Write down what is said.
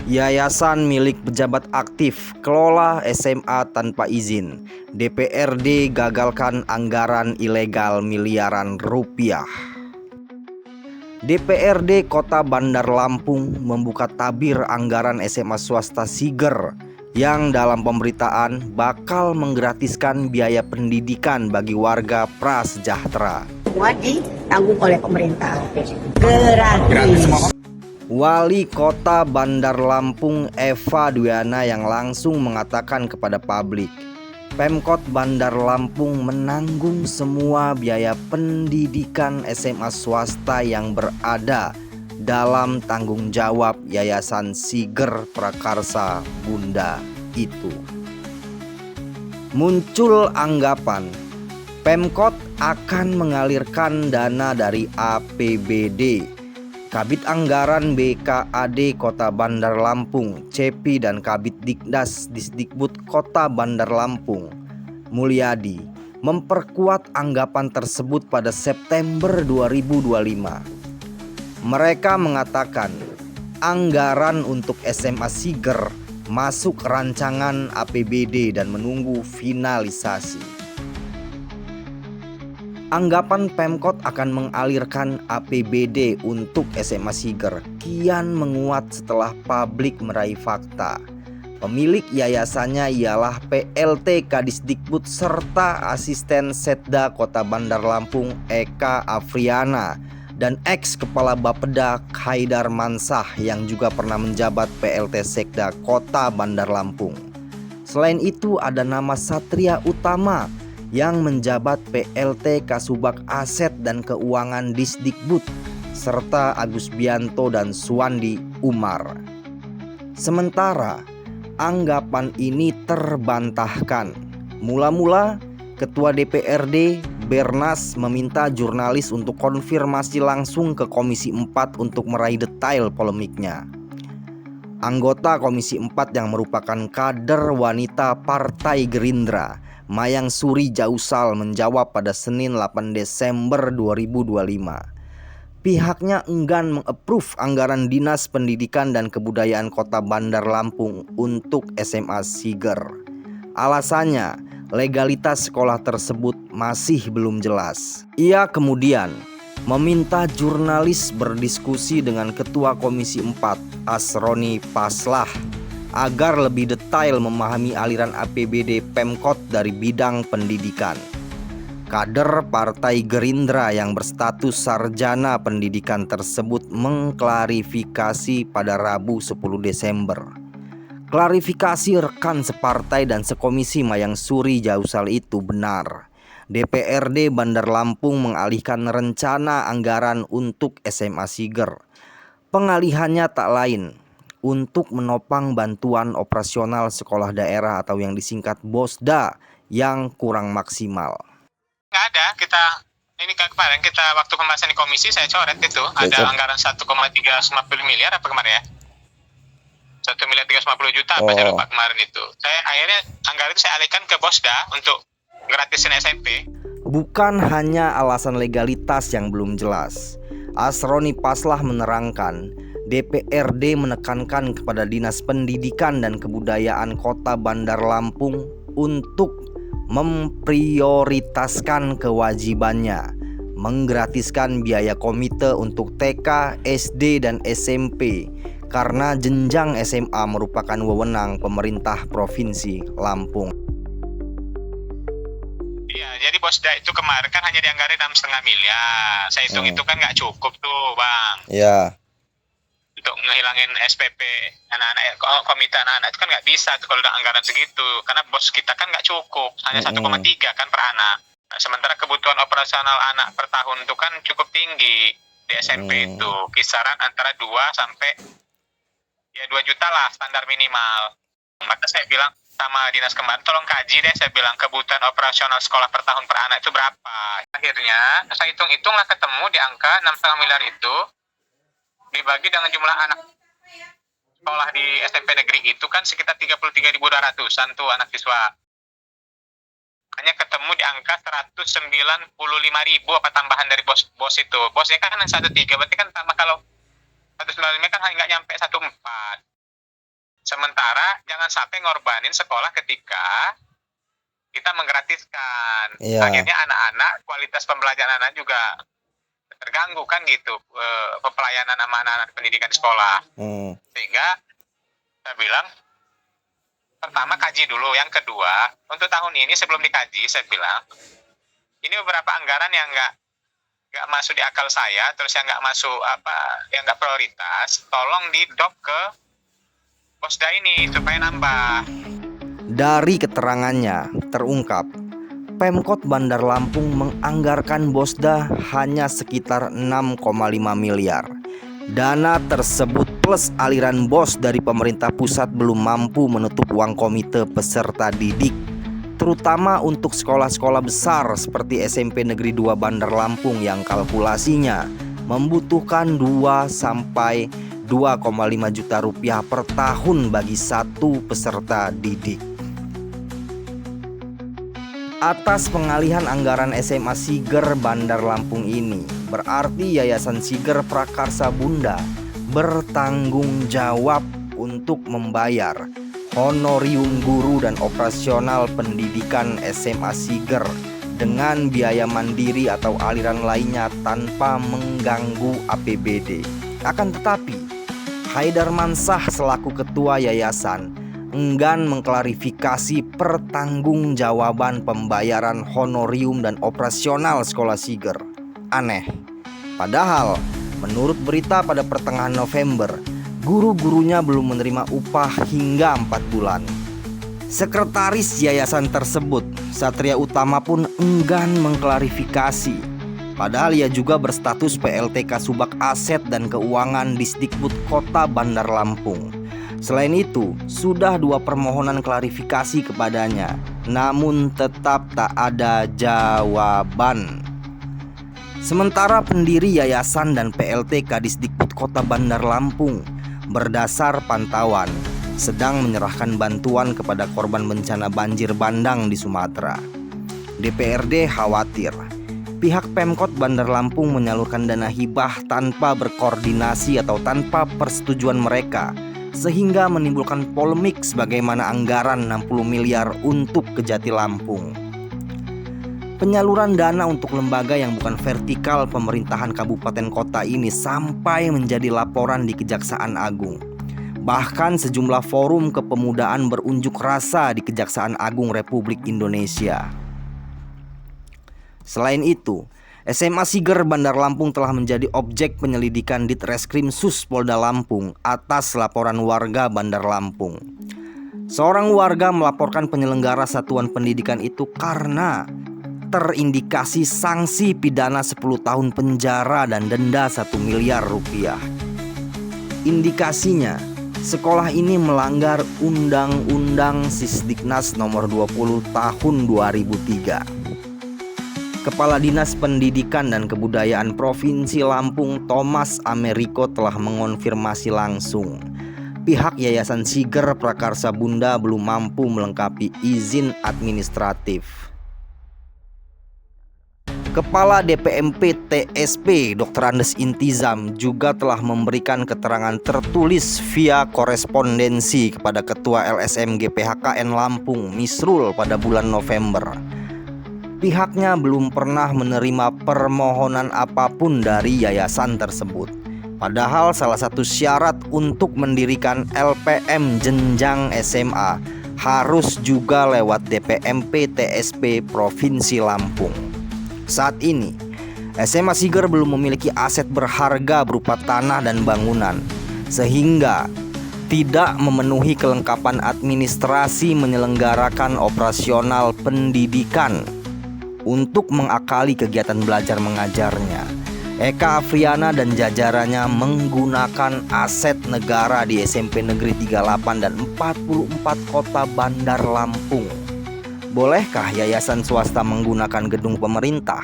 Yayasan milik pejabat aktif, kelola SMA tanpa izin. DPRD gagalkan anggaran ilegal miliaran rupiah. DPRD Kota Bandar Lampung membuka tabir anggaran SMA swasta Siger yang dalam pemberitaan bakal menggratiskan biaya pendidikan bagi warga prasejahtera. Semua ditanggung oleh pemerintah. Gratis. Wali Kota Bandar Lampung Eva Dwiana yang langsung mengatakan kepada publik, Pemkot Bandar Lampung menanggung semua biaya pendidikan SMA swasta yang berada dalam tanggung jawab Yayasan Siger Prakarsa Bunda itu. Muncul anggapan Pemkot akan mengalirkan dana dari APBD. Kabid Anggaran BKAD Kota Bandar Lampung, CEPI dan Kabid Dikdas Disdikbud Kota Bandar Lampung, Mulyadi, memperkuat anggapan tersebut pada September 2025. Mereka mengatakan anggaran untuk SMA Siger masuk rancangan APBD dan menunggu finalisasi. Anggapan Pemkot akan mengalirkan APBD untuk SMA Siger kian menguat setelah publik meraih fakta. Pemilik yayasannya ialah PLT Kadisdikbud serta Asisten Setda Kota Bandar Lampung Eka Afriana dan ex-kepala Bapeda Haidar Mansah yang juga pernah menjabat PLT Sekda Kota Bandar Lampung. Selain itu ada nama Satria Utama yang menjabat PLT Kasubag Aset dan Keuangan Disdikbud, serta Agus Bianto dan Suwandi Umar. Sementara anggapan ini terbantahkan. Mula-mula Ketua DPRD Bernas meminta jurnalis untuk konfirmasi langsung ke Komisi 4 untuk meraih detail polemiknya. Anggota Komisi 4 yang merupakan kader wanita Partai Gerindra, Mayang Suri Jausal, menjawab pada Senin 8 Desember 2025. Pihaknya enggan meng-approve anggaran Dinas Pendidikan dan Kebudayaan Kota Bandar Lampung untuk SMA Siger. Alasannya, legalitas sekolah tersebut masih belum jelas. Ia kemudian meminta jurnalis berdiskusi dengan Ketua Komisi 4, Asroni Paslah, agar lebih detail memahami aliran APBD Pemkot dari bidang pendidikan. Kader Partai Gerindra yang berstatus sarjana pendidikan tersebut mengklarifikasi pada Rabu 10 Desember. Klarifikasi rekan separtai dan sekomisi Mayang Suri Jausal itu benar. DPRD Bandar Lampung mengalihkan rencana anggaran untuk SMA Siger. Pengalihannya tak lain untuk menopang bantuan operasional sekolah daerah atau yang disingkat BOSDA yang kurang maksimal. Nggak ada, ini kemarin kita waktu pembahasan di komisi saya coret itu ada anggaran 1,350 miliar apa kemarin ya, 1.350 juta apa saya lupa kemarin itu. Saya akhirnya anggaran itu saya alihkan ke BOSDA untuk gratisin SMP. Bukan hanya alasan legalitas yang belum jelas. Asroni Paslah menerangkan DPRD menekankan kepada Dinas Pendidikan dan Kebudayaan Kota Bandar Lampung untuk memprioritaskan kewajibannya menggratiskan biaya komite untuk TK, SD, dan SMP karena jenjang SMA merupakan wewenang pemerintah Provinsi Lampung. Iya, jadi BOSDA itu kemarin kan hanya dianggarin 6,5 miliar. Saya hitung itu kan nggak cukup tuh, Bang. Iya. Untuk ngehilangin SPP anak-anak, komite anak-anak itu kan nggak bisa tuh kalau udah anggaran segitu. Karena bos kita kan nggak cukup, hanya 1,3 kan per anak. Nah, sementara kebutuhan operasional anak per tahun itu kan cukup tinggi di SMP itu. Kisaran antara 2 sampai 2 juta lah standar minimal. Maka saya bilang sama dinas kemarin, tolong kaji deh, saya bilang kebutuhan operasional sekolah per tahun per anak itu berapa. Akhirnya saya hitung-hitunglah ketemu di angka 6,5 miliar itu dibagi dengan jumlah anak sekolah di SMP negeri itu kan sekitar 33.200-an tuh anak siswa. Hanya ketemu di angka 195.000 apa tambahan dari bos itu. Bosnya kan 1,3, berarti kan tambah kalau 195 kan nggak nyampe 1,4. Sementara jangan sampai ngorbanin sekolah ketika kita menggratiskan. Iya. Akhirnya anak-anak, kualitas pembelajaran anak juga terganggu kan gitu, pelayanan sama anak-anak pendidikan di sekolah. Sehingga saya bilang, pertama kaji dulu. Yang kedua, untuk tahun ini sebelum dikaji, saya bilang, ini beberapa anggaran yang nggak masuk di akal saya, terus yang nggak masuk yang nggak prioritas, tolong didop ke Bosda ini supaya nambah. Dari keterangannya terungkap, Pemkot Bandar Lampung menganggarkan Bosda hanya sekitar 6,5 miliar. Dana tersebut plus aliran BOS dari pemerintah pusat belum mampu menutup uang komite peserta didik, terutama untuk sekolah-sekolah besar seperti SMP Negeri 2 Bandar Lampung yang kalkulasinya membutuhkan 2 sampai 2,5 juta rupiah per tahun bagi satu peserta didik. Atas pengalihan anggaran SMA Siger Bandar Lampung ini, berarti Yayasan Siger Prakarsa Bunda bertanggung jawab untuk membayar honorium guru dan operasional pendidikan SMA Siger dengan biaya mandiri atau aliran lainnya tanpa mengganggu APBD. Akan tetapi, Haidar Mansah selaku ketua yayasan enggan mengklarifikasi pertanggungjawaban pembayaran honorium dan operasional sekolah Siger. Aneh. Padahal menurut berita pada pertengahan November, guru-gurunya belum menerima upah hingga 4 bulan. Sekretaris yayasan tersebut, Satria Utama, pun enggan mengklarifikasi. Padahal ia juga berstatus PLT Kasubag Aset dan Keuangan Disdikbud Kota Bandar Lampung. Selain itu, sudah 2 permohonan klarifikasi kepadanya, namun tetap tak ada jawaban. Sementara pendiri yayasan dan PLT Kadisdikbud Kota Bandar Lampung berdasar pantauan sedang menyerahkan bantuan kepada korban bencana banjir bandang di Sumatera. DPRD khawatir pihak Pemkot Bandar Lampung menyalurkan dana hibah tanpa berkoordinasi atau tanpa persetujuan mereka, sehingga menimbulkan polemik sebagaimana anggaran 60 miliar untuk Kejati Lampung. Penyaluran dana untuk lembaga yang bukan vertikal pemerintahan kabupaten kota ini sampai menjadi laporan di Kejaksaan Agung. Bahkan sejumlah forum kepemudaan berunjuk rasa di Kejaksaan Agung Republik Indonesia. Selain itu, SMA Siger Bandar Lampung telah menjadi objek penyelidikan Ditreskrim Sus Polda Lampung atas laporan warga Bandar Lampung. Seorang warga melaporkan penyelenggara satuan pendidikan itu karena terindikasi sanksi pidana 10 tahun penjara dan denda 1 miliar rupiah. Indikasinya, sekolah ini melanggar Undang-Undang Sisdiknas nomor 20 tahun 2003. Kepala Dinas Pendidikan dan Kebudayaan Provinsi Lampung, Thomas Ameriko, telah mengonfirmasi langsung pihak Yayasan Siger Prakarsa Bunda belum mampu melengkapi izin administratif. Kepala DPMP TSP Dr. Andes Intizam juga telah memberikan keterangan tertulis via korespondensi kepada Ketua LSM GPHKN Lampung Misrul pada bulan November. Pihaknya belum pernah menerima permohonan apapun dari yayasan tersebut. Padahal salah satu syarat untuk mendirikan LPM jenjang SMA harus juga lewat DPMP TSP Provinsi Lampung. Saat ini, SMA Siger belum memiliki aset berharga berupa tanah dan bangunan, sehingga tidak memenuhi kelengkapan administrasi menyelenggarakan operasional pendidikan. Untuk mengakali kegiatan belajar mengajarnya, Eka Afriana dan jajarannya menggunakan aset negara di SMP Negeri 38 dan 44 Kota Bandar Lampung. Bolehkah yayasan swasta menggunakan gedung pemerintah?